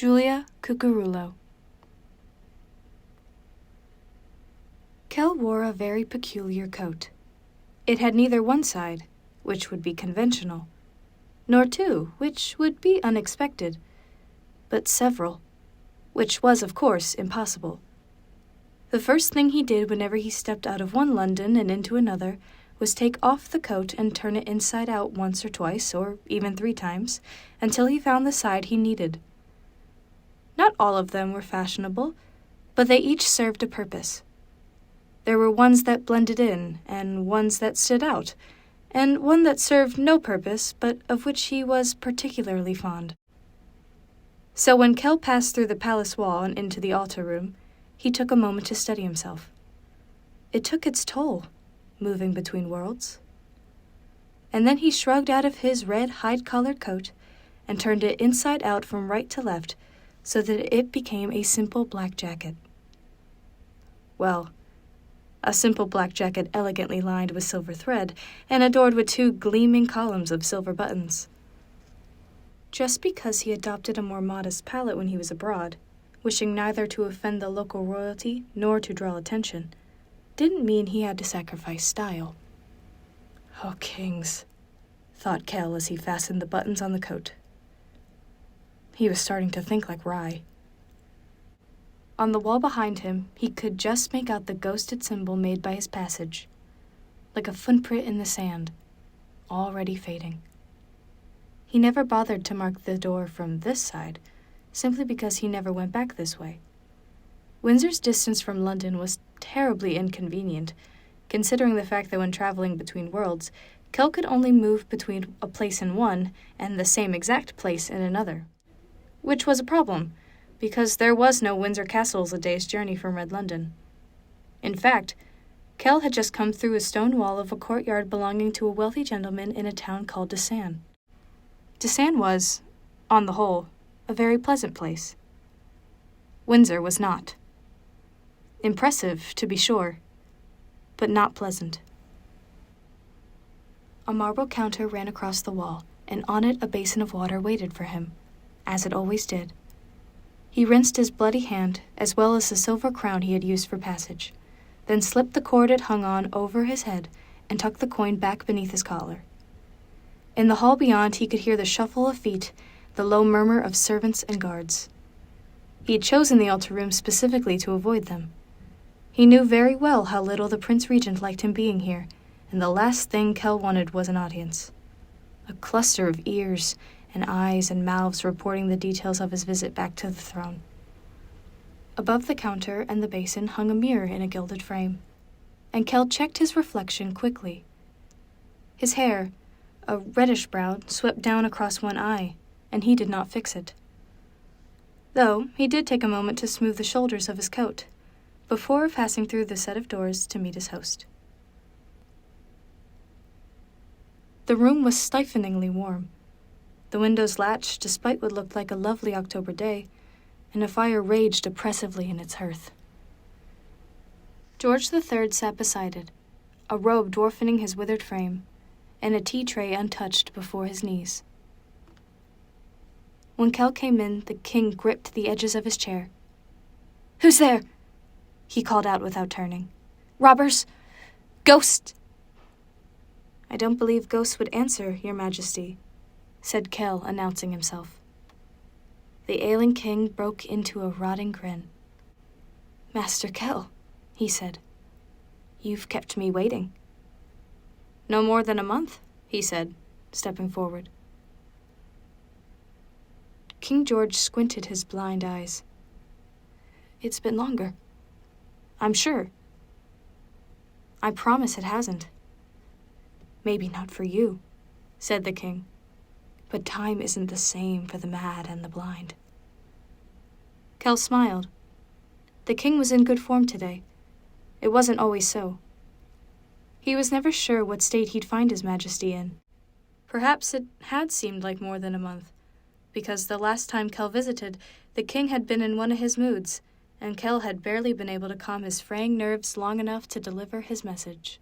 Julia Cucurulo. Kell wore a very peculiar coat. It had neither one side, which would be conventional, nor two, which would be unexpected, but several, which was, of course, impossible. The first thing he did whenever he stepped out of one London and into another was take off the coat and turn it inside out once or twice, or even 3 times, until he found the side he needed. Not all of them were fashionable, but they each served a purpose. There were ones that blended in, and ones that stood out, and one that served no purpose, but of which he was particularly fond. So when Kell passed through the palace wall and into the altar room, he took a moment to study himself. It took its toll, moving between worlds. And then he shrugged out of his red hide-collared coat and turned it inside out from right to left so that it became a simple black jacket. Well, a simple black jacket elegantly lined with silver thread and adorned with 2 gleaming columns of silver buttons. Just because he adopted a more modest palette when he was abroad, wishing neither to offend the local royalty nor to draw attention, didn't mean he had to sacrifice style. Oh, kings, thought Kell as he fastened the buttons on the coat. He was starting to think like Rye. On the wall behind him, he could just make out the ghosted symbol made by his passage, like a footprint in the sand, already fading. He never bothered to mark the door from this side, simply because he never went back this way. Windsor's distance from London was terribly inconvenient, considering the fact that when traveling between worlds, Kell could only move between a place in one and the same exact place in another, which was a problem, because there was no Windsor Castle a day's journey from Red London. In fact, Kell had just come through a stone wall of a courtyard belonging to a wealthy gentleman in a town called Dsom. Dsom was, on the whole, a very pleasant place. Windsor was not. Impressive, to be sure, but not pleasant. A marble counter ran across the wall, and on it a basin of water waited for him, as it always did. He rinsed his bloody hand, as well as the silver crown he had used for passage, then slipped the cord it hung on over his head and tucked the coin back beneath his collar. In the hall beyond he could hear the shuffle of feet, the low murmur of servants and guards. He had chosen the altar room specifically to avoid them. He knew very well how little the Prince Regent liked him being here, and the last thing Kell wanted was an audience. A cluster of ears and eyes and mouths reporting the details of his visit back to the throne. Above the counter and the basin hung a mirror in a gilded frame, and Kell checked his reflection quickly. His hair, a reddish brown, swept down across one eye, and he did not fix it. Though he did take a moment to smooth the shoulders of his coat, before passing through the set of doors to meet his host. The room was stiflingly warm. The windows latched despite what looked like a lovely October day, and a fire raged oppressively in its hearth. George III sat beside it, a robe dwarfing his withered frame, and a tea tray untouched before his knees. When Kell came in, the king gripped the edges of his chair. "Who's there?" he called out without turning. "Robbers? Ghosts?" "I don't believe ghosts would answer, Your Majesty," said Kell, announcing himself. The ailing king broke into a rotting grin. "Master Kell," he said, "you've kept me waiting." "No more than a month," he said, stepping forward. King George squinted his blind eyes. "It's been longer. I'm sure. I promise it hasn't." "Maybe not for you," said the king. "But time isn't the same for the mad and the blind." Kell smiled. The king was in good form today. It wasn't always so. He was never sure what state he'd find His Majesty in. Perhaps it had seemed like more than a month, because the last time Kell visited, the king had been in one of his moods, and Kell had barely been able to calm his fraying nerves long enough to deliver his message.